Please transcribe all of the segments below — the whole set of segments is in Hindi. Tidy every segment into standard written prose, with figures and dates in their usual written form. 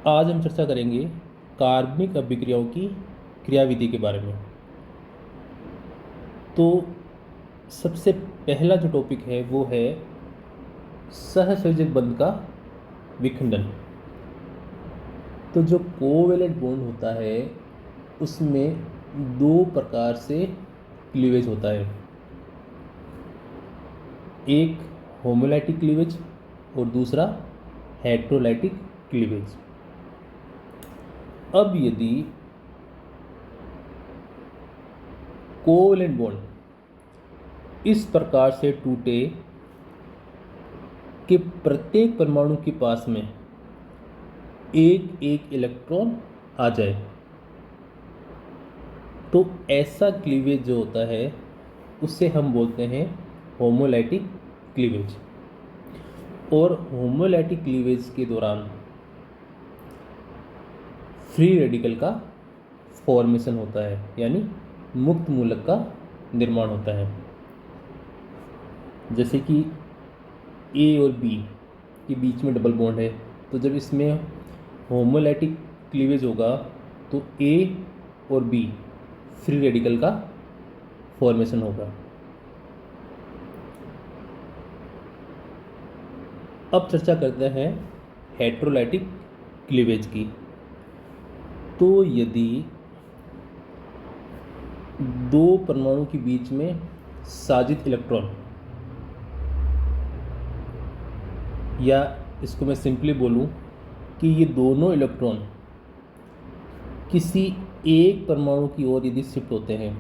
आज हम चर्चा करेंगे कार्बनिक अभिक्रियाओं की क्रियाविधि के बारे में। तो सबसे पहला जो टॉपिक है वो है सहसंयोजक बंध का विखंडन। तो जो कोवेलेंट बॉन्ड होता है उसमें दो प्रकार से क्लीवेज होता है, एक होमोलाइटिक क्लीवेज और दूसरा हेट्रोलाइटिक क्लीवेज। अब यदि कोवेलेंट बॉन्ड इस प्रकार से टूटे कि प्रत्येक परमाणु के पास में एक एक इलेक्ट्रॉन आ जाए, तो ऐसा क्लीवेज जो होता है उससे हम बोलते हैं होमोलाइटिक क्लीवेज। और होमोलाइटिक क्लीवेज के दौरान फ्री रेडिकल का फॉर्मेशन होता है, यानी मुक्त मूलक का निर्माण होता है। जैसे कि ए और बी के बीच में डबल बॉन्ड है, तो जब इसमें होमोलाइटिक क्लीवेज होगा तो ए और बी फ्री रेडिकल का फॉर्मेशन होगा। अब चर्चा करते हैं हेट्रोलाइटिक क्लीवेज की। तो यदि दो परमाणु के बीच में साजित इलेक्ट्रॉन, या इसको मैं सिंपली बोलूं कि ये दोनों इलेक्ट्रॉन किसी एक परमाणु की ओर यदि शिफ्ट होते हैं,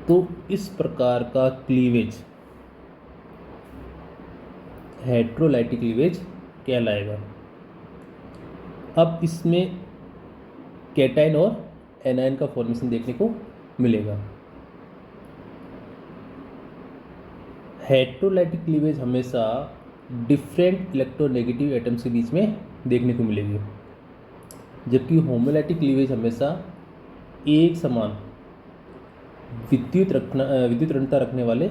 तो इस प्रकार का क्लीवेज हेट्रोलाइटिक क्लीवेज कहलाएगा। अब इसमें कैटायन और एनायन का फॉर्मेशन देखने को मिलेगा। हेट्रोलाइटिक क्लीवेज हमेशा डिफरेंट इलेक्ट्रोनेगेटिव एटम्स के बीच में देखने को मिलेगी, जबकि होमोलाइटिक क्लीवेज हमेशा एक समान विद्युत ऋणता रखने वाले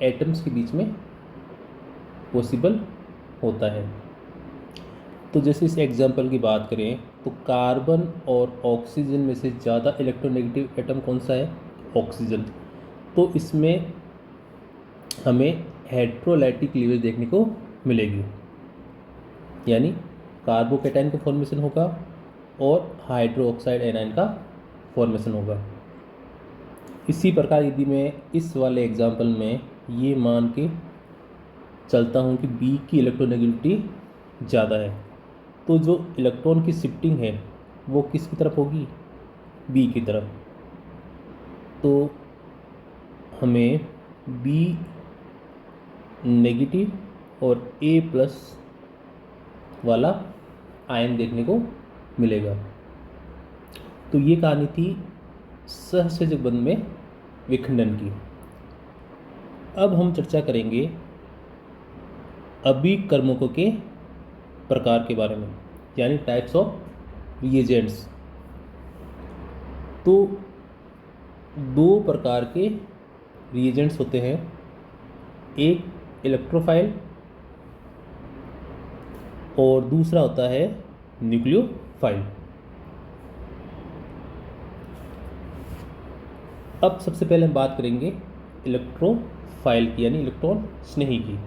एटम्स के बीच में पॉसिबल होता है। तो जैसे इस एग्जांपल की बात करें तो कार्बन और ऑक्सीजन में से ज़्यादा इलेक्ट्रोनेगेटिव एटम कौन सा है? ऑक्सीजन। तो इसमें हमें हेट्रोलाइटिक क्लीवेज देखने को मिलेगी, यानी कार्बोकैटायन का फॉर्मेशन होगा और हाइड्रोक्साइड एनायन का फॉर्मेशन होगा। इसी प्रकार यदि मैं इस वाले एग्जांपल में ये मान के चलता हूँ कि बी की इलेक्ट्रोनेगेटिविटी ज़्यादा है, तो जो इलेक्ट्रॉन की शिफ्टिंग है वो किसकी तरफ होगी? बी की तरफ। तो हमें बी नेगेटिव और ए प्लस वाला आयन देखने को मिलेगा। तो ये कहानी थी सहसंयोजक बंध में विखंडन की। अब हम चर्चा करेंगे अभिकर्मकों के प्रकार के बारे में, यानी टाइप्स ऑफ रिएजेंट्स। तो दो प्रकार के रिएजेंट्स होते हैं, एक इलेक्ट्रोफाइल और दूसरा होता है न्यूक्लियोफाइल। अब सबसे पहले हम बात करेंगे इलेक्ट्रोफाइल की, यानी इलेक्ट्रॉन स्नेही की।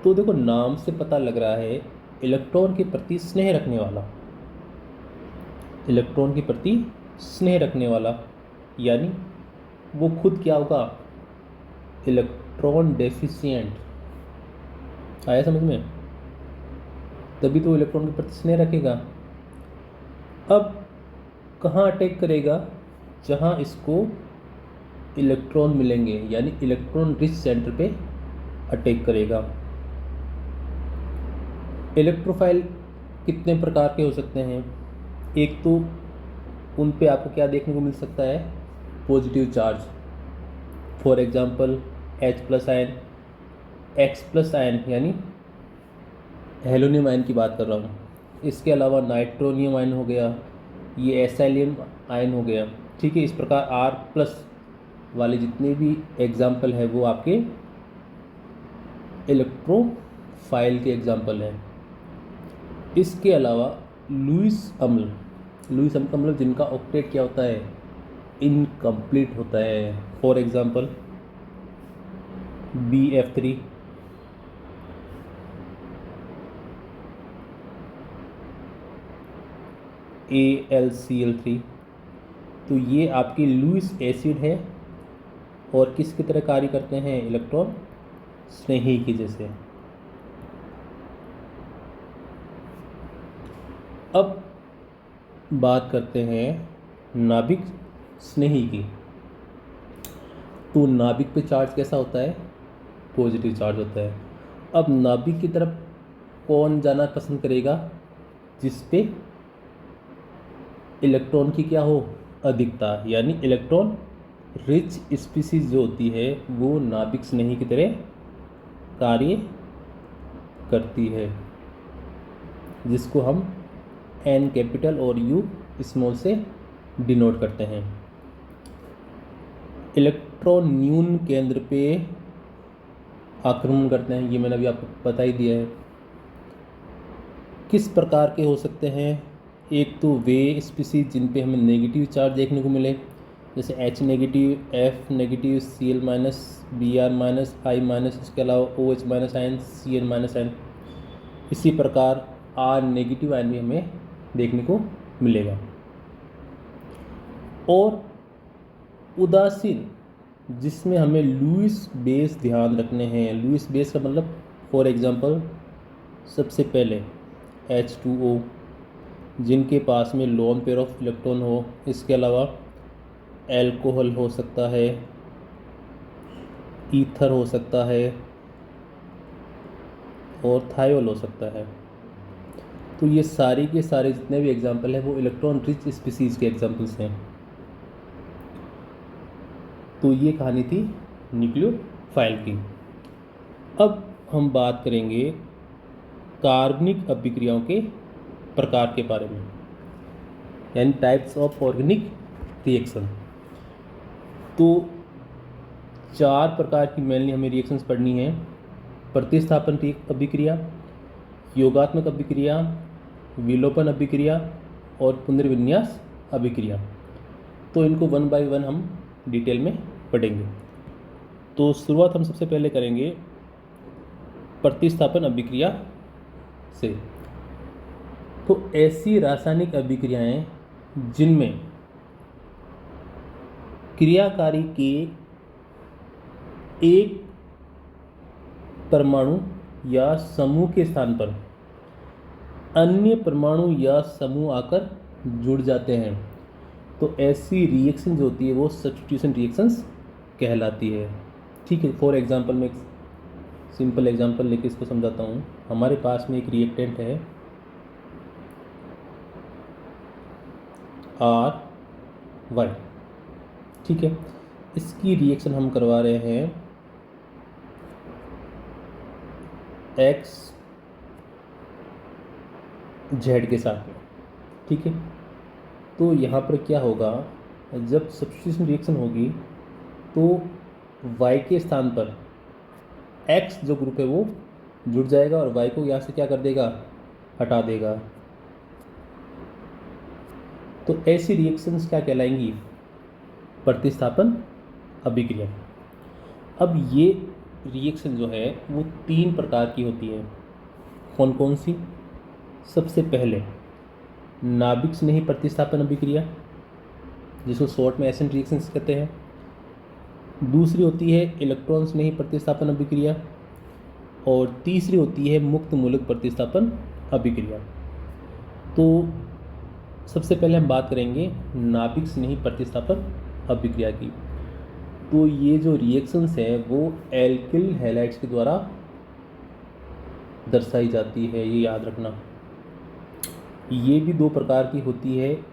तो देखो, नाम से पता लग रहा है इलेक्ट्रॉन के प्रति स्नेह रखने वाला, इलेक्ट्रॉन के प्रति स्नेह रखने वाला, यानी वो खुद क्या होगा? Electron deficient. आया समझ में? तभी तो इलेक्ट्रॉन के प्रति स्नेह रखेगा। अब कहाँ अटैक करेगा? जहाँ इसको इलेक्ट्रॉन मिलेंगे, यानी इलेक्ट्रॉन रिच सेंटर पे अटैक करेगा। इलेक्ट्रोफाइल कितने प्रकार के हो सकते हैं? एक तो उन पे आपको क्या देखने को मिल सकता है? Positive charge. For example H+ ion, X+ ion, यानी हेलोनियम आयन की बात कर रहा हूँ। इसके अलावा नाइट्रोनियम आयन हो गया, ये एसिलियम आयन हो गया। ठीक है, इस प्रकार R+ वाले जितने भी एग्जाम्पल है वो आपके इलेक्ट्रोफाइल के एग्जाम्पल हैं। इसके अलावा लुईस अम्ल का मतलब जिनका ऑक्टेट क्या होता है, इनकम्प्लीट होता है। For example BF3, AlCl3। तो ये आपकी लुईस एसिड है और किसकी तरह कार्य करते हैं, इलेक्ट्रॉन स्नेही की जैसे। अब बात करते हैं नाभिक स्नेही की। तो नाभिक पे चार्ज कैसा होता है, पॉजिटिव चार्ज होता है। अब नाभिक की तरफ कौन जाना पसंद करेगा, जिस पे इलेक्ट्रॉन की क्या हो, अधिकता, यानी इलेक्ट्रॉन रिच स्पीसीज जो होती है वो नाभिक स्नेही की तरह कार्य करती है, जिसको हम N कैपिटल और U स्मॉल से डिनोट करते हैं। इलेक्ट्रॉन न्यून केंद्र पे आक्रमण करते हैं, ये मैंने अभी आपको बता ही दिया है। किस प्रकार के हो सकते हैं, एक तो वे स्पीसीज जिन पे हमें नेगेटिव चार्ज देखने को मिले, जैसे H negative, F negative, Cl minus, Br minus, I minus, इसके अलावा OH minus ion, Cl minus ion. इसी प्रकार R नेगेटिव आयन भी हमें देखने को मिलेगा। और उदासीन, जिसमें हमें लुईस बेस ध्यान रखने हैं। लुईस बेस का मतलब फॉर एग्जांपल सबसे पहले H2O, जिनके पास में लोन पेयर ऑफ इलेक्ट्रॉन हो। इसके अलावा एल्कोहल हो सकता है, ईथर हो सकता है और थायोल हो सकता है। तो ये सारे के सारे जितने भी एग्जाम्पल हैं वो इलेक्ट्रॉन रिच स्पीसीज के एग्जाम्पल्स हैं। तो ये कहानी थी न्यूक्लियोफाइल की। अब हम बात करेंगे कार्बनिक अभिक्रियाओं के प्रकार के बारे में, यानी टाइप्स ऑफ ऑर्गेनिक रिएक्शन। तो 4 प्रकार की मेनली हमें रिएक्शंस पढ़नी है: प्रतिस्थापन अभिक्रिया, योगात्मक अभिक्रिया, विलोपन अभिक्रिया और पुनर्विन्यास अभिक्रिया। तो इनको 1 बाय 1 हम डिटेल में पढ़ेंगे। तो शुरुआत हम सबसे पहले करेंगे प्रतिस्थापन अभिक्रिया से। तो ऐसी रासायनिक अभिक्रियाएं जिनमें क्रियाकारी के एक परमाणु या समूह के स्थान पर अन्य परमाणु या समूह आकर जुड़ जाते हैं, तो ऐसी रिएक्शन जो होती है वो सब्स्टिट्यूशन रिएक्शंस कहलाती है। ठीक है, फॉर एग्जांपल मैं एक सिंपल एग्जांपल लेके इसको समझाता हूँ। हमारे पास में एक रिएक्टेंट है RY, ठीक है। इसकी रिएक्शन हम करवा रहे हैं XZ के साथ में, ठीक है। तो यहाँ पर क्या होगा, जब सब्स्टिट्यूशन रिएक्शन होगी तो Y के स्थान पर X जो ग्रुप है वो जुड़ जाएगा और Y को यहाँ से क्या कर देगा, हटा देगा। तो ऐसी रिएक्शंस क्या कहलाएंगी, प्रतिस्थापन अभिक्रिया। अब ये रिएक्शन जो है वो 3 प्रकार की होती है। कौन कौन सी? सबसे पहले नाभिक स्नेही प्रतिस्थापन अभिक्रिया, जिसको शॉर्ट में एसेंट रिएक्शंस कहते हैं। दूसरी होती है इलेक्ट्रॉन स्नेही प्रतिस्थापन अभिक्रिया और तीसरी होती है मुक्त मूलक प्रतिस्थापन अभिक्रिया। तो सबसे पहले हम बात करेंगे नाभिक स्नेही प्रतिस्थापन अभिक्रिया की। तो ये जो रिएक्शंस है वो एल्किल हैलाइड्स के द्वारा दर्शाई जाती है, ये याद रखना। ये भी 2 प्रकार की होती है,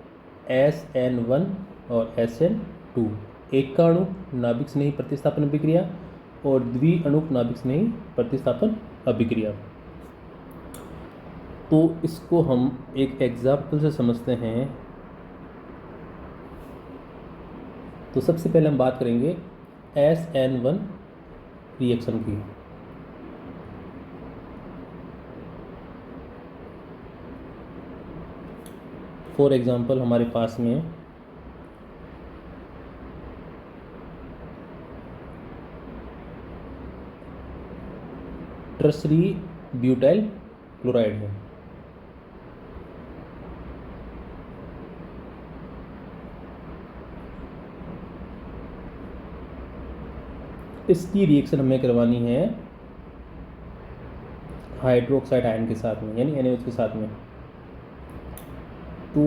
SN1 और SN2। एक का अणु नाभिक स्नेही प्रतिस्थापन अभिक्रिया और द्विअणुक नाभिक स्नेही प्रतिस्थापन अभिक्रिया। तो इसको हम एक एग्जाम्पल से समझते हैं। तो सबसे पहले हम बात करेंगे SN1 रिएक्शन की। फॉर एग्जांपल हमारे पास में टर्शरी ब्यूटाइल क्लोराइड है। इसकी रिएक्शन हमें करवानी है हाइड्रोक्साइड आयन के साथ में, यानी NaOH के साथ में। तो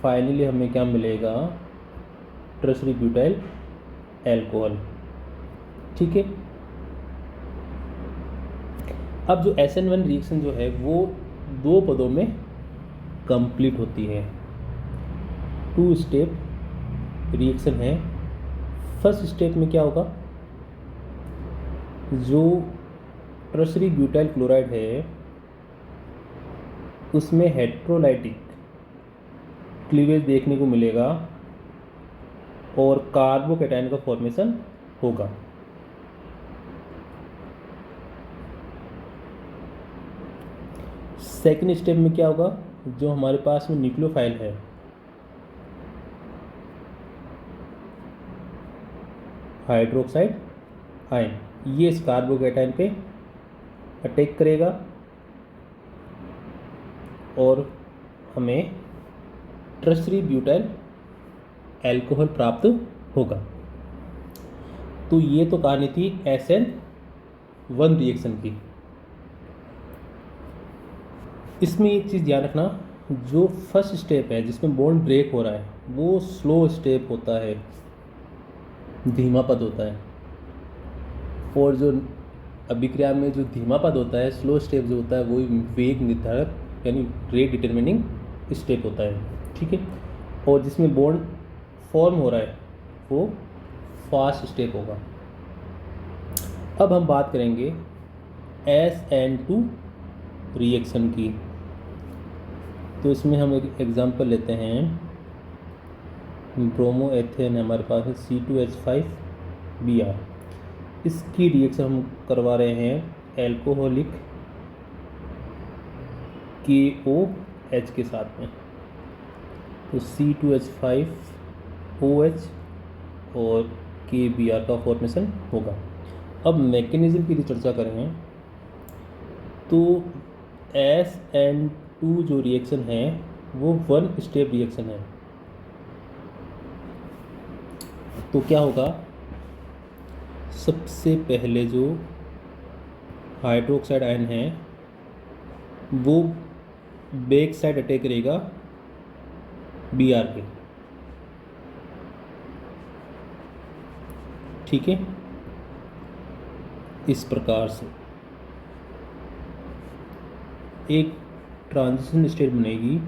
फाइनली हमें क्या मिलेगा, टर्शरी ब्यूटाइल एल्कोहल। ठीक है। अब जो SN1 रिएक्शन जो है वो 2 पदों में कंप्लीट होती है। 2 स्टेप रिएक्शन है। फर्स्ट स्टेप में क्या होगा, जो टर्शरी ब्यूटाइल क्लोराइड है उसमें हेट्रोलाइटिक क्लीवेज देखने को मिलेगा और कार्बोकैटायन का फॉर्मेशन होगा। सेकेंड स्टेप में क्या होगा, जो हमारे पास में न्यूक्लियोफाइल है हाइड्रोक्साइड आयन, ये इस कार्बोकैटायन पे अटैक करेगा और हमें टर्शरी ब्यूटाइल एल्कोहल प्राप्त होगा। तो ये तो कहानी थी SN1 रिएक्शन की। इसमें एक चीज़ ध्यान रखना, जो फर्स्ट स्टेप है जिसमें बॉन्ड ब्रेक हो रहा है वो स्लो स्टेप होता है, धीमा पद होता है। और जो अभिक्रिया में जो धीमा पद होता है, स्लो स्टेप जो होता है, वो वेग निर्धारक यानी रेट डिटरमिनिंग स्टेप होता है। ठीक है। और जिसमें बॉन्ड फॉर्म हो रहा है वो फास्ट स्टेप होगा। अब हम बात करेंगे SN2 रिएक्शन की। तो इसमें हम एक एग्जांपल लेते हैं, ब्रोमो एथेन हमारे पास है C2H5Br। इसकी रिएक्शन हम करवा रहे हैं एल्कोहलिक KOH के साथ में। तो C2H5OH और KBr का फॉर्मेशन होगा। अब मैकेनिज्म की यदि चर्चा करें तो SN2 जो रिएक्शन है वो 1 स्टेप रिएक्शन है। तो क्या होगा, सबसे पहले जो हाइड्रोक्साइड आयन है वो बैक साइड अटैक करेगा Br के। ठीक है। इस प्रकार से एक ट्रांजिशन स्टेट बनेगी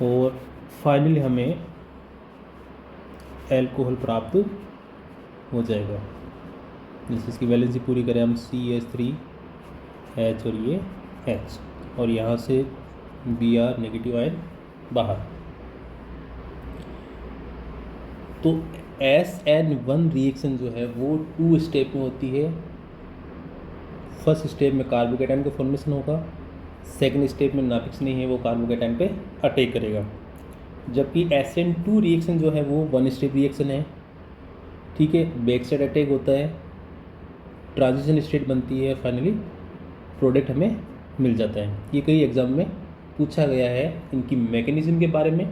और फाइनली हमें एल्कोहल प्राप्त हो जाएगा। जैसे इसकी वैलेंसी पूरी करें हम, CH3H और ये H, और यहाँ से Br नेगेटिव आयन बाहर। तो SN1 रिएक्शन जो है वो 2 स्टेप में होती है। फर्स्ट स्टेप में कार्बोकैटायन का फॉर्मेशन होगा, सेकेंड स्टेप में नाभिक नहीं है, वो कार्बोकैटायन पे अटैक करेगा। जबकि SN2 रिएक्शन जो है वो 1 स्टेप रिएक्शन है। ठीक है। बैक साइड अटैक होता है, ट्रांजिशन स्टेट बनती है, फाइनली प्रोडक्ट हमें मिल जाता है। ये कई एग्जाम में पूछा गया है इनकी मैकेनिज्म के बारे में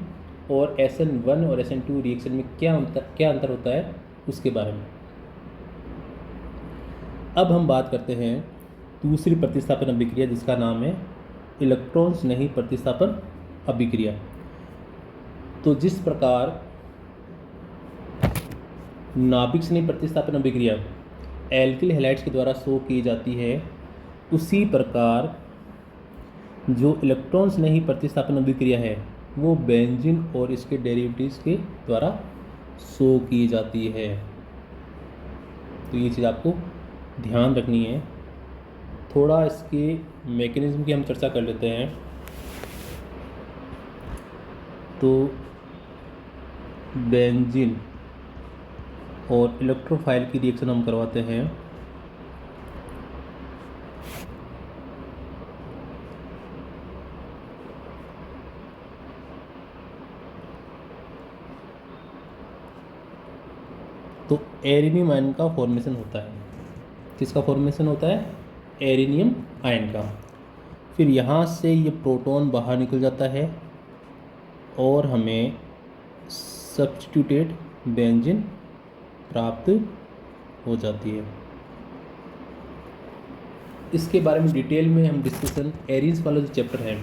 और SN1 और SN2 रिएक्शन में क्या अंतर होता है उसके बारे में। अब हम बात करते हैं दूसरी प्रतिस्थापन अभिक्रिया जिसका नाम है इलेक्ट्रॉन स्नेही प्रतिस्थापन अभिक्रिया। तो जिस प्रकार नाभिक स्नेही प्रतिस्थापन अभिक्रिया एल्किल हैलाइड्स के द्वारा शो की जाती है, उसी प्रकार जो इलेक्ट्रॉन्स ने ही प्रतिस्थापन अभिक्रिया है वो बेंजीन और इसके डेरिवेटिव्स के द्वारा शो की जाती है। तो ये चीज़ आपको ध्यान रखनी है। थोड़ा इसके मैकेनिज्म की हम चर्चा कर लेते हैं। तो बेंजीन और इलेक्ट्रोफाइल की रिएक्शन हम करवाते हैं। तो एरिनियम आयन का फॉर्मेशन होता है। किसका फॉर्मेशन होता है? एरिनियम आयन का। फिर यहाँ से ये प्रोटॉन बाहर निकल जाता है और हमें सब्स्टिट्यूटेड बेंजीन प्राप्त हो जाती है। इसके बारे में डिटेल में हम डिस्कशन एरीज वाला जो चैप्टर है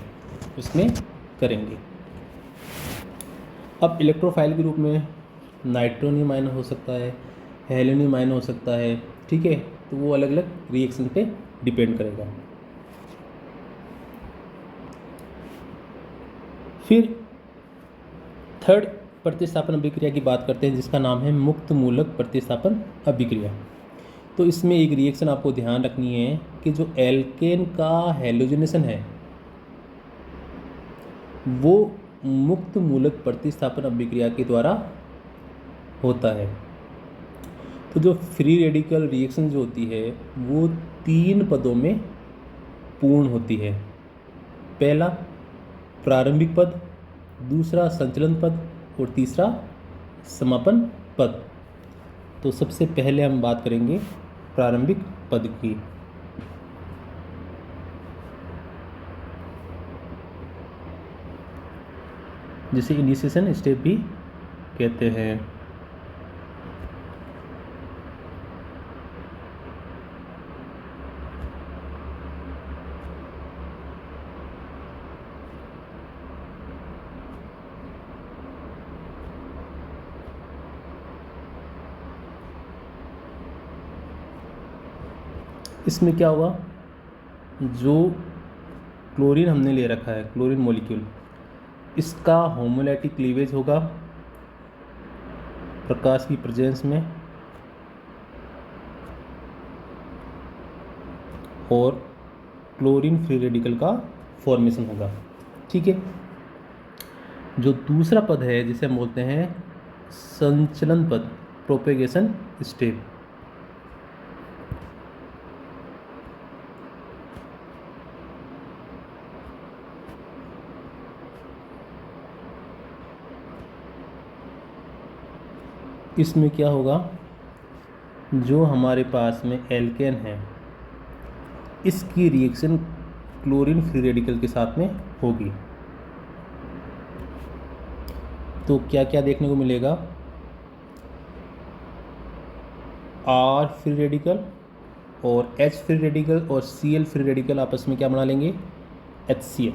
उसमें करेंगे। अब इलेक्ट्रोफाइल के रूप में नाइट्रोनियम आयन हो सकता है, हेलोनियम आयन हो सकता है, ठीक है। तो वो अलग अलग रिएक्शन पे डिपेंड करेगा। फिर थर्ड प्रतिस्थापन अभिक्रिया की बात करते हैं जिसका नाम है मुक्त मूलक प्रतिस्थापन अभिक्रिया। तो इसमें एक रिएक्शन आपको ध्यान रखनी है कि जो एल्केन का हैलोजनेशन है वो मुक्त मूलक प्रतिस्थापन अभिक्रिया के द्वारा होता है। तो जो फ्री रेडिकल रिएक्शन जो होती है वो 3 पदों में पूर्ण होती है। पहला प्रारंभिक पद, दूसरा संचलन पद और तीसरा समापन पद। तो सबसे पहले हम बात करेंगे प्रारंभिक पद की। जिसे इनिशिएशन स्टेप भी कहते हैं। इसमें क्या होगा, जो क्लोरीन हमने ले रखा है, क्लोरीन मॉलिक्यूल, इसका होमोलैटिक क्लीवेज होगा प्रकाश की प्रेजेंस में और क्लोरीन फ्री रेडिकल का फॉर्मेशन होगा, ठीक है। जो दूसरा पद है जिसे हम बोलते हैं संचलन पद, प्रोपेगेशन स्टेप, इसमें क्या होगा, जो हमारे पास में एल्केन है इसकी रिएक्शन क्लोरीन फ्री रेडिकल के साथ में होगी। तो क्या क्या देखने को मिलेगा, R फ्री रेडिकल और H फ्री रेडिकल और Cl फ्री रेडिकल आपस में क्या बना लेंगे, HCl।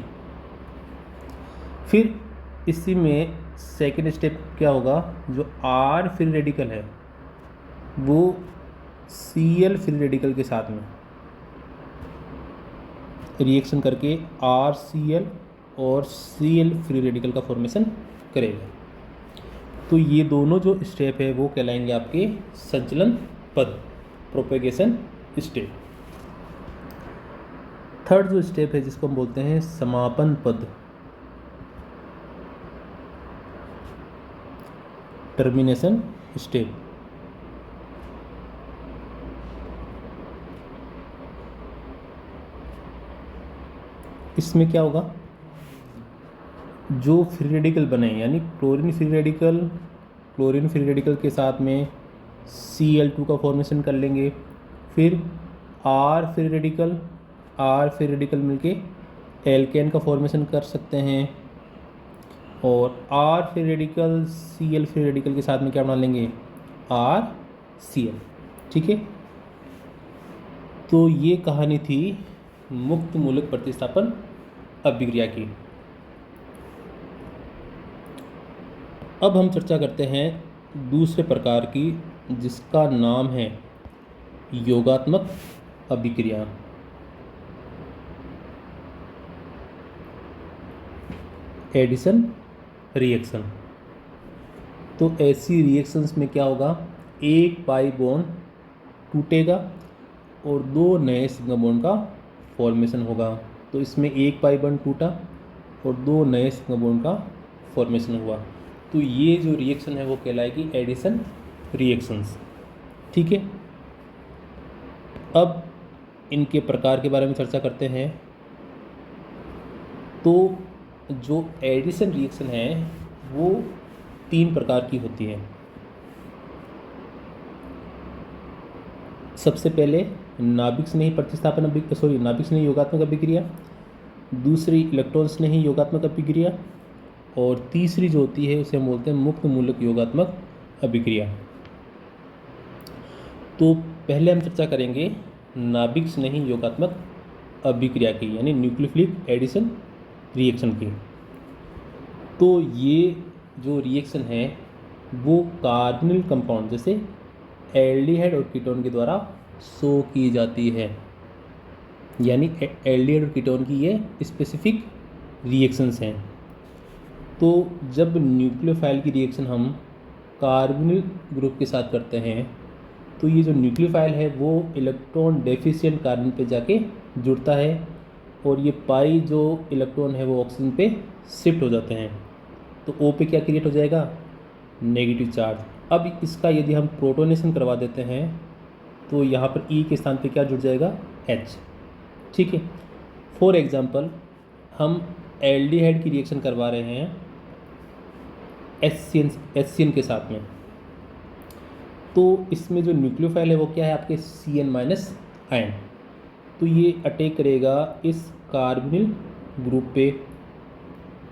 फिर इसी में सेकेंड स्टेप क्या होगा, जो R फ्री रेडिकल है वो Cl फ्री रेडिकल के साथ में रिएक्शन करके RCl और Cl फ्री रेडिकल का फॉर्मेशन करेगा। तो ये दोनों जो स्टेप है वो कहलाएंगे आपके संचलन पद, प्रोपेगेशन स्टेप। थर्ड जो स्टेप है जिसको हम बोलते हैं समापन पद, टर्मिनेशन स्टेप। इसमें क्या होगा, जो फ्री रेडिकल बने यानी क्लोरीन फ्री रेडिकल के साथ में Cl2 का फॉर्मेशन कर लेंगे। फिर R फ्री रेडिकल मिलके एल्केन का फॉर्मेशन कर सकते हैं और R free radical Cl free radical के साथ में क्या बना लेंगे, RCl, ठीक है। तो ये कहानी थी मुक्त मूलक प्रतिस्थापन अभिक्रिया की। अब हम चर्चा करते हैं दूसरे प्रकार की जिसका नाम है योगात्मक अभिक्रिया। Addition reaction. तो ऐसी रिएक्शंस में क्या होगा, एक पाई बॉन्ड टूटेगा और दो नए सिग्मा बॉन्ड का फॉर्मेशन होगा। तो इसमें एक पाई बॉन्ड टूटा और दो नए सिग्मा बॉन्ड का फॉर्मेशन हुआ। तो ये जो रिएक्शन है वो कहलाएगी एडिशन रिएक्शंस। ठीक है, अब इनके प्रकार के बारे में चर्चा करते हैं। तो जो एडिशन रिएक्शन है वो 3 प्रकार की होती है। सबसे पहले नाभिक स्नेही प्रतिस्थापन नाभिक स्नेही योगात्मक अभिक्रिया, दूसरी इलेक्ट्रॉन स्नेही योगात्मक अभिक्रिया, और तीसरी जो होती है उसे हम बोलते हैं मुक्त मूलक योगात्मक अभिक्रिया। तो पहले हम चर्चा करेंगे नाभिक स्नेही योगात्मक अभिक्रिया की, यानी न्यूक्लियोफिलिक एडिशन रिएक्शन की। तो ये जो रिएक्शन है वो कार्बोनिल कंपाउंड जैसे एल्डिहाइड और कीटोन के द्वारा शो की जाती है, यानी एल्डिहाइड और कीटोन की ये स्पेसिफिक रिएक्शंस हैं। तो जब न्यूक्लियोफाइल की रिएक्शन हम कार्बोनिल ग्रुप के साथ करते हैं तो ये जो न्यूक्लियोफाइल है वो इलेक्ट्रॉन डेफिशिएंट कार्बन पे जाके जुड़ता है और ये पाई जो इलेक्ट्रॉन है वो ऑक्सीजन पे शिफ्ट हो जाते हैं। तो O पे क्या क्रिएट हो जाएगा, नेगेटिव चार्ज। अब इसका यदि हम प्रोटोनेशन करवा देते हैं तो यहाँ पर E के स्थान पे क्या जुड़ जाएगा, H। ठीक है, फॉर एग्जांपल हम एल्डिहाइड की रिएक्शन करवा रहे हैं HCN के साथ में, तो इसमें जो न्यूक्लियोफाइल है वो क्या है आपके CN- आयन। तो ये अटैक करेगा इस कार्बोनिल ग्रुप पे,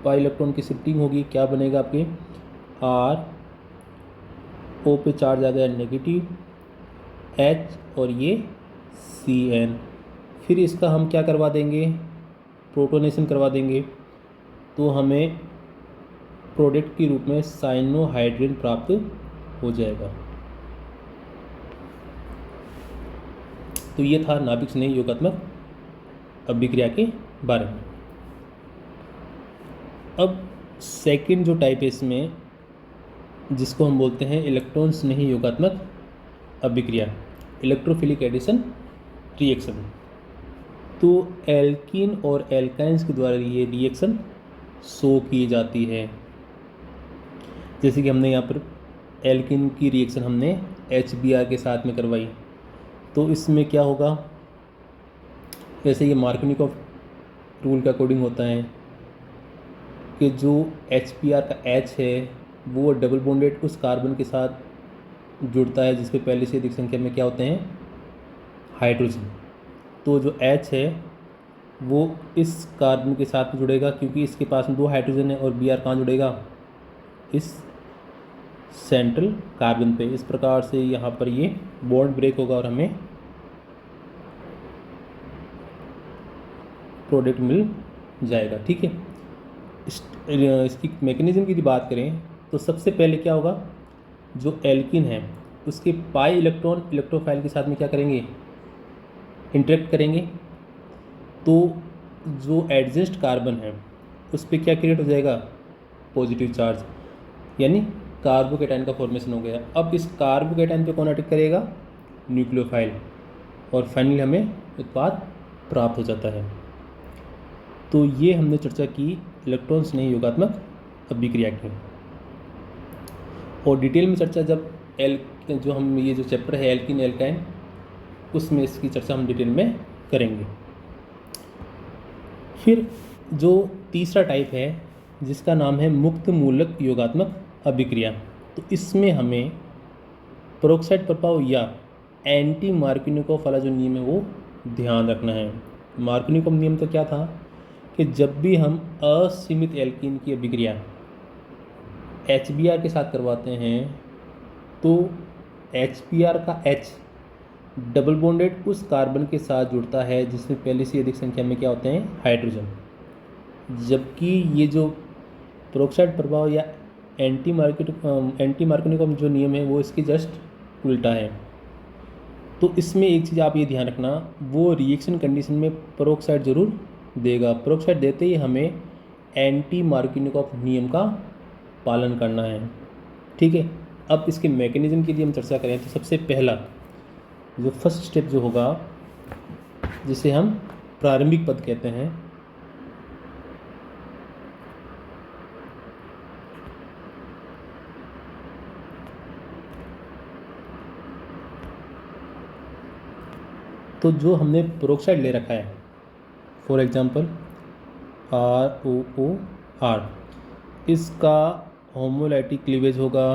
पाई इलेक्ट्रॉन की शिफ्टिंग होगी, क्या बनेगा आपके R, O पे चार्ज आ गया नेगेटिव, H और ये CN। फिर इसका हम क्या करवा देंगे, प्रोटोनेशन करवा देंगे, तो हमें प्रोडक्ट के रूप में साइनोहाइड्रिन प्राप्त हो जाएगा। तो ये था नाभिक स्नेही योगात्मक अभिक्रिया के बारे में। अब सेकंड जो टाइप है इसमें, जिसको हम बोलते हैं इलेक्ट्रॉन स्नेही योगात्मक अभिक्रिया, इलेक्ट्रोफिलिक एडिशन रिएक्शन। तो एल्कीन और एल्काइंस के द्वारा ये रिएक्शन शो की जाती है। जैसे कि हमने यहाँ पर एल्कीन की रिएक्शन हमने HBr के साथ में करवाई, तो इसमें क्या होगा, जैसे ये मार्कोनिकॉफ रूल के अकॉर्डिंग होता है कि जो HBr का H है वो डबल बॉन्डेड उस कार्बन के साथ जुड़ता है जिसपे पहले से अधिक संख्या में क्या होते हैं, हाइड्रोजन। तो जो H है वो इस कार्बन के साथ जुड़ेगा क्योंकि इसके पास में 2 हाइड्रोजन है, और Br कहाँ जुड़ेगा, इस सेंट्रल कार्बन पे। इस प्रकार से यहाँ पर ये बॉन्ड ब्रेक होगा और हमें प्रोडक्ट मिल जाएगा। ठीक है, इसकी मैकेनिज्म की बात करें तो सबसे पहले क्या होगा, जो एल्कीन है उसके पाई इलेक्ट्रॉन इलेक्ट्रोफाइल के साथ में क्या करेंगे, इंटरेक्ट करेंगे। तो जो एडजेस्ट कार्बन है उस पर क्या क्रिएट हो जाएगा, पॉजिटिव चार्ज, यानी कार्बोकेटाइन का फॉर्मेशन हो गया। अब इस कार्बोकेटाइन पे कौन अटैक करेगा, न्यूक्लियोफाइल, और फाइनली हमें उत्पाद प्राप्त हो जाता है। तो ये हमने चर्चा की इलेक्ट्रॉन स्नेही योगात्मक अभिक्रिया की। और डिटेल में चर्चा जब जो हम ये जो चैप्टर है एल्कीन एल्काइन, उसमें इसकी चर्चा हम डिटेल में करेंगे। फिर जो तीसरा टाइप है जिसका नाम है मुक्त मूलक योगात्मक अभिक्रिया, तो इसमें हमें पेरोक्साइड प्रभाव या एंटी मार्कोनिकोव वाला जो नियम है वो ध्यान रखना है। मार्कोनिकोव नियम तो क्या था कि जब भी हम असीमित एल्कीन की अभिक्रिया HBr के साथ करवाते हैं तो HBr का H डबल बॉन्डेड उस कार्बन के साथ जुड़ता है जिसमें पहले से अधिक संख्या में क्या होते हैं, हाइड्रोजन। जबकि ये जो पेरोक्साइड प्रभाव या एंटी मार्कोनिकोव जो नियम है वो इसके जस्ट उल्टा है। तो इसमें एक चीज़ आप ये ध्यान रखना, वो रिएक्शन कंडीशन में पेरोक्साइड जरूर देगा। पेरोक्साइड देते ही हमें एंटी मार्किनोव नियम का पालन करना है। ठीक है, अब इसके मैकेनिज्म की यदि हम चर्चा करें तो सबसे पहला जो फर्स्ट स्टेप जो होगा, जिसे हम प्रारंभिक पद कहते हैं, तो जो हमने पेरोक्साइड ले रखा है, फॉर एग्जांपल ROOR, इसका होमोलाइटिक क्लीवेज होगा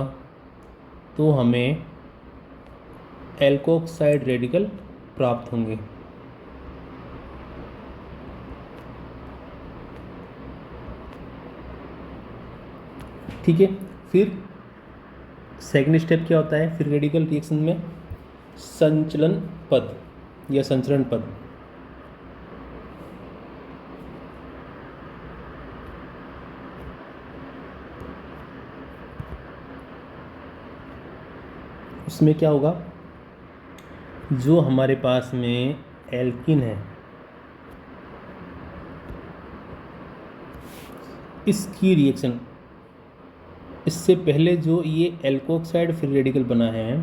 तो हमें एल्कोक्साइड रेडिकल प्राप्त होंगे। ठीक है, फिर सेकंड स्टेप क्या होता है फिर रेडिकल रिएक्शन में? संचलन पद या संचरण पद। उसमें क्या होगा, जो हमारे पास में एल्किन है, इसकी रिएक्शन, इससे पहले जो ये एल्कोक्साइड फ्री रेडिकल बना है,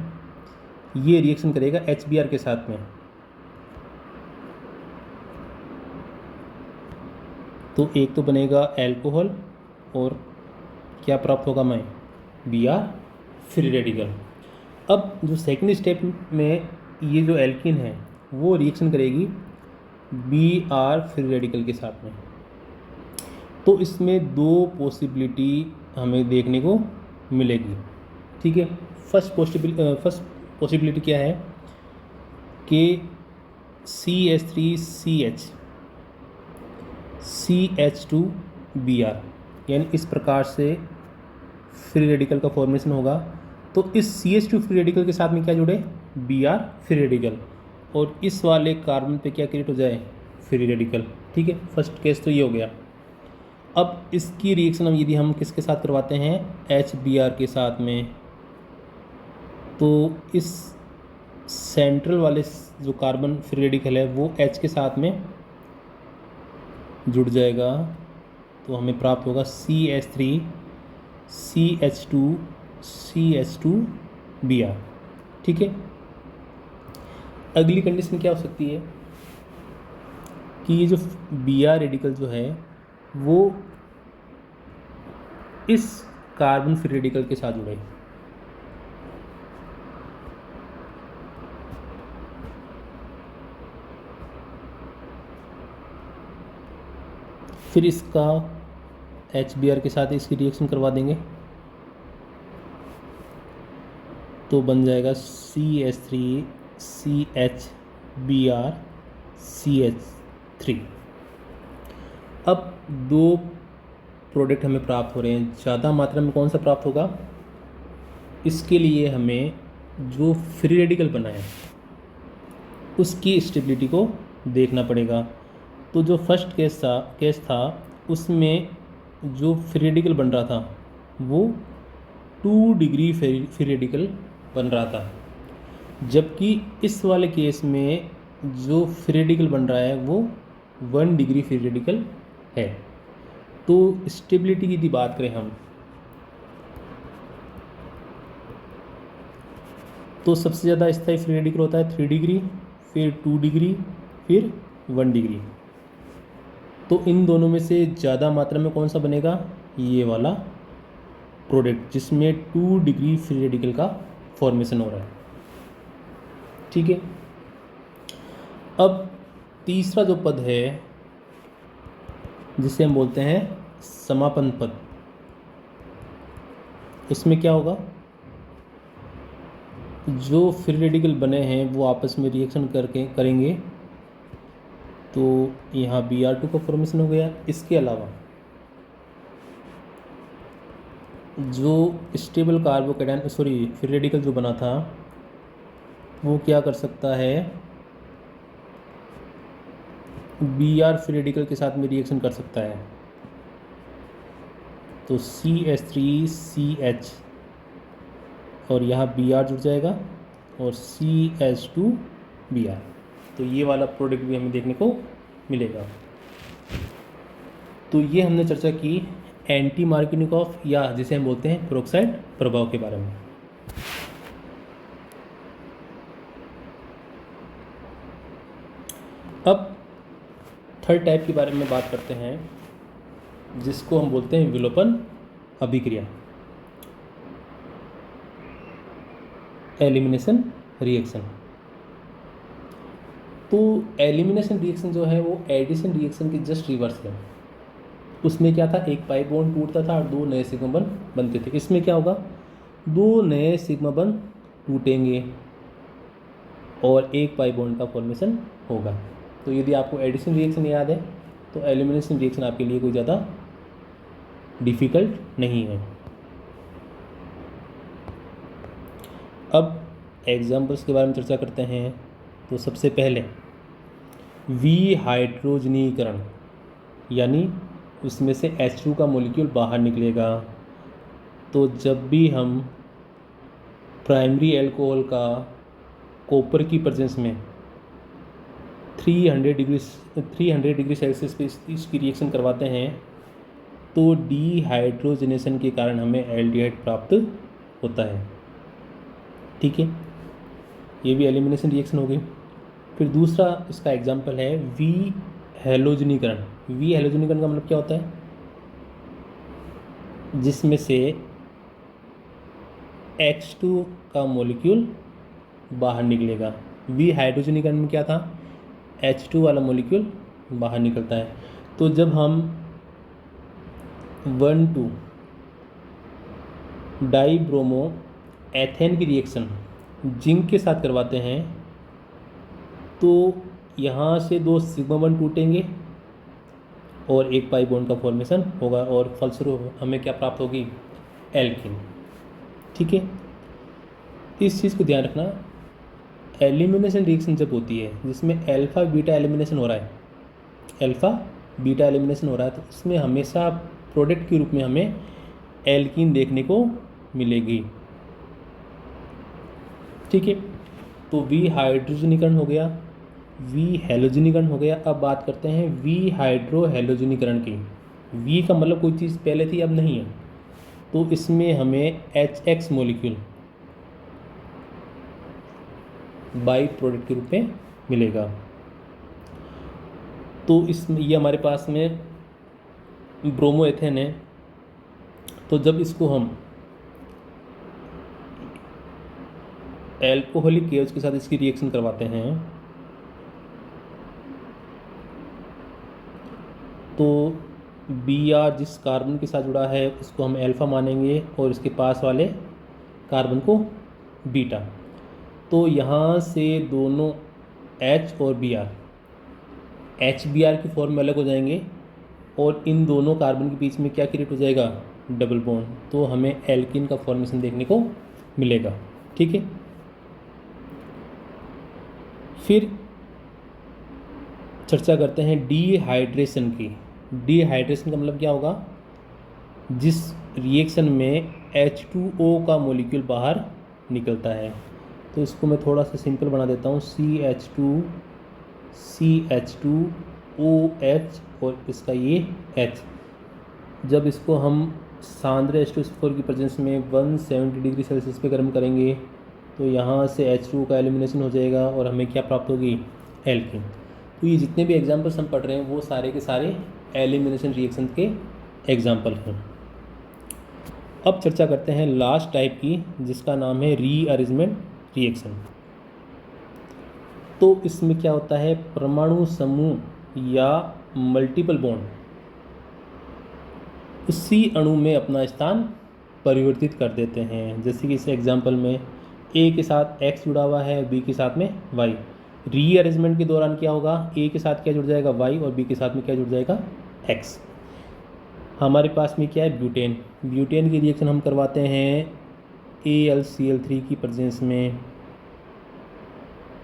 ये रिएक्शन करेगा HBr के साथ में। तो एक तो बनेगा एल्कोहल और क्या प्राप्त होगा हमें? Br free radical. अब जो सेकंड स्टेप में ये जो एल्किन है वो रिएक्शन करेगी Br फ्री रेडिकल के साथ में। तो इसमें दो पॉसिबिलिटी हमें देखने को मिलेगी। ठीक है, फर्स्ट पॉसिबिलिटी क्या है कि CH3CH CH2Br, यानी इस प्रकार से फ्री रेडिकल का फॉर्मेशन होगा। तो इस CH2 फ्री रेडिकल के साथ में क्या जुड़े? Br फ्री रेडिकल, और इस वाले कार्बन पे क्या क्रिएट हो जाए? Free radical. ठीक है, फर्स्ट केस तो ये हो गया। अब इसकी रिएक्शन हम यदि हम किसके साथ करवाते हैं? HBr के साथ में, तो इस सेंट्रल वाले जो कार्बन फ्री रेडिकल है वो H के साथ में जुड़ जाएगा, तो हमें प्राप्त होगा CH3 CH2 CH2Br। ठीक है, अगली कंडीशन क्या हो सकती है कि ये जो Br रेडिकल जो है वो इस कार्बन फ्री रेडिकल के साथ जुड़े। फिर इसका HBr के साथ इसकी रिएक्शन करवा देंगे, तो बन जाएगा CH3 CHBr CH3। अब दो प्रोडक्ट हमें प्राप्त हो रहे हैं, ज़्यादा मात्रा में कौन सा प्राप्त होगा? इसके लिए हमें जो फ्री रेडिकल बना है उसकी स्टेबिलिटी को देखना पड़ेगा। तो जो फर्स्ट केस था उसमें जो फ्री रेडिकल बन रहा था वो 2 डिग्री फ्री रेडिकल बन रहा था, जबकि इस वाले केस में जो फ्री रेडिकल बन रहा है वो 1 डिग्री फ्री रेडिकल है। तो स्टेबिलिटी की यदि बात करें हम, तो सबसे ज़्यादा स्थायी फ्री रेडिकल होता है 3 डिग्री, फिर 2 डिग्री, फिर 1 डिग्री। तो इन दोनों में से ज़्यादा मात्रा में कौन सा बनेगा? ये वाला प्रोडक्ट जिसमें 2 डिग्री फ्री रेडिकल का फॉर्मेशन हो रहा है। ठीक है, अब तीसरा जो पद है जिसे हम बोलते हैं समापन पद, इसमें क्या होगा? जो फ्री रेडिकल बने हैं वो आपस में रिएक्शन करेंगे, तो यहाँ Br2 का फॉर्मेशन हो गया। इसके अलावा जो स्टेबल कार्बोकेटायन फ्री रेडिकल जो बना था वो क्या कर सकता है? Br फ्री रेडिकल के साथ में रिएक्शन कर सकता है, तो CH3CH और यहाँ Br जुड़ जाएगा और CH2Br। तो ये वाला प्रोडक्ट भी हमें देखने को मिलेगा। तो ये हमने चर्चा की एंटी मार्कोनिकॉफ या जिसे हम बोलते हैं पेरोक्साइड प्रभाव के बारे में। अब थर्ड टाइप के बारे में बात करते हैं जिसको हम बोलते हैं विलोपन अभिक्रिया, एलिमिनेशन रिएक्शन। तो एलिमिनेशन रिएक्शन जो है वो एडिशन रिएक्शन के जस्ट रिवर्स है। उसमें क्या था, एक पाई बॉन्ड टूटता था और दो नए सिग्मा बॉन्ड बनते थे। इसमें क्या होगा, दो नए सिग्मा बॉन्ड टूटेंगे और एक पाई बॉन्ड का फॉर्मेशन होगा। तो यदि आपको एडिशन रिएक्शन याद है तो एलिमिनेशन रिएक्शन आपके लिए कोई ज़्यादा डिफ़िकल्ट नहीं है। अब एग्जाम्पल्स के बारे में चर्चा करते हैं। तो सबसे पहले विहाइड्रोजनीकरण, यानी उसमें से H2 का मॉलिक्यूल बाहर निकलेगा। तो जब भी हम प्राइमरी अल्कोहल का कॉपर की प्रेजेंस में 300 डिग्री सेल्सियस पे इसकी रिएक्शन करवाते हैं तो डिहाइड्रोजनेशन के कारण हमें एल्डिहाइड प्राप्त होता है। ठीक है, ये भी एलिमिनेशन रिएक्शन हो गई। फिर दूसरा इसका एग्जाम्पल है विहेलोजनीकरण। विहेलोजनीकरण का मतलब क्या होता है, जिसमें से H2 का मॉलिक्यूल बाहर निकलेगा। विहाइड्रोजनीकरण में क्या था, H2 वाला मॉलिक्यूल बाहर निकलता है। तो जब हम 1,2 डाईब्रोमो एथेन की रिएक्शन जिंक के साथ करवाते हैं तो यहाँ से दो सिग्मा बॉन्ड टूटेंगे और एक पाई बॉन्ड का फॉर्मेशन होगा और फलस्वरूप हमें क्या प्राप्त होगी, एल्कीन। ठीक है, इस चीज़ को ध्यान रखना, एलिमिनेशन रिएक्शन जब होती है जिसमें अल्फ़ा बीटा एलिमिनेशन हो रहा है, अल्फ़ा बीटा एलिमिनेशन हो रहा है, तो उसमें हमेशा प्रोडक्ट के रूप में हमें एल्कीन देखने को मिलेगी। ठीक है, तो विहाइड्रोजनीकरण हो गया, विहेलोजनीकरण हो गया। अब बात करते हैं विहाइड्रोहेलोजनीकरण की। वी का मतलब कोई चीज़ पहले थी अब नहीं है, तो इसमें हमें HX मॉलिक्यूल बाई प्रोडक्ट के रूप में मिलेगा। तो इसमें ये हमारे पास में ब्रोमो एथेन है। तो जब इसको हम एल्कोहलिक केज के साथ इसकी रिएक्शन करवाते हैं तो Br जिस कार्बन के साथ जुड़ा है उसको हम अल्फ़ा मानेंगे और इसके पास वाले कार्बन को बीटा। तो यहाँ से दोनों H और Br, HBr की फॉर्म में अलग हो जाएंगे और इन दोनों कार्बन के बीच में क्या क्रिएट हो जाएगा, डबल बॉन्ड। तो हमें एल्कीन का फॉर्मेशन देखने को मिलेगा। ठीक है, फिर चर्चा करते हैं डिहाइड्रेशन की। डिहाइड्रेशन का मतलब क्या होगा, जिस रिएक्शन में H2O का मॉलिक्यूल बाहर निकलता है। तो इसको मैं थोड़ा सा सिंपल बना देता हूँ, CH2OH और इसका ये H। जब इसको हम सांद्र H2SO4 की प्रेजेंस में 170 डिग्री सेल्सियस पे गर्म करेंगे तो यहाँ से H2 का एलिमिनेशन हो जाएगा और हमें क्या प्राप्त होगी, एल्कीन। तो ये जितने भी एग्जाम्पल्स हम पढ़ रहे हैं वो सारे के सारे एलिमिनेशन रिएक्शन के एग्जाम्पल हैं। अब चर्चा करते हैं लास्ट टाइप की जिसका नाम है रीअरेंजमेंट रिएक्शन। तो इसमें क्या होता है, परमाणु समूह या मल्टीपल बॉन्ड उसी अणु में अपना स्थान परिवर्तित कर देते हैं। जैसे कि इस एग्जाम्पल में A के साथ X जुड़ा हुआ है, B के साथ में Y। रीअरेंजमेंट के दौरान क्या होगा, A के साथ क्या जुड़ जाएगा, Y, और B के साथ में क्या जुड़ जाएगा, X। हमारे पास में क्या है, ब्यूटेन। ब्यूटेन की रिएक्शन हम करवाते हैं AlCl3 की प्रेजेंस में,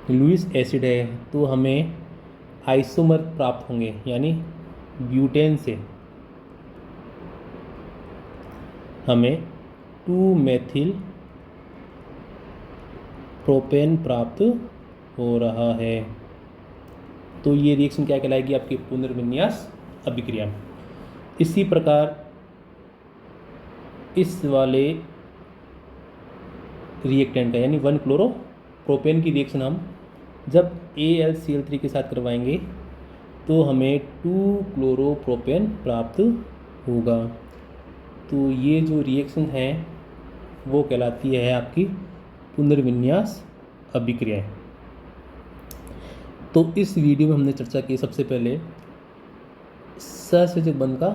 लुईस एसिड है तो हमें आइसोमर प्राप्त होंगे, यानी ब्यूटेन से हमें 2-मेथिल प्रोपेन प्राप्त हो रहा है। तो ये रिएक्शन क्या कहलाएगी, आपकी पुनर्विन्यास अभिक्रिया। इसी प्रकार इस वाले रिएक्टेंट का यानी 1 क्लोरोप्रोपेन की रिएक्शन हम जब AlCl3 के साथ करवाएंगे तो हमें 2 क्लोरोप्रोपेन प्राप्त होगा। तो ये जो रिएक्शन है वो कहलाती है आपकी पुनर्विन्यास अभिक्रियाएं। तो इस वीडियो में हमने चर्चा की सबसे पहले सहसंयोजक बंध का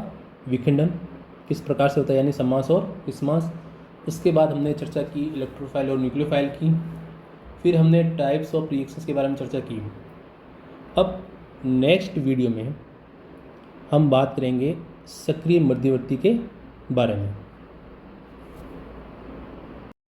विखंडन किस प्रकार से होता है, यानी समास और विस्मास। उसके बाद हमने चर्चा की इलेक्ट्रोफाइल और न्यूक्लियोफाइल की। फिर हमने टाइप्स ऑफ रिएक्शंस के बारे में चर्चा की। अब नेक्स्ट वीडियो में हम बात करेंगे सक्रिय मध्यवर्ती के बारे में।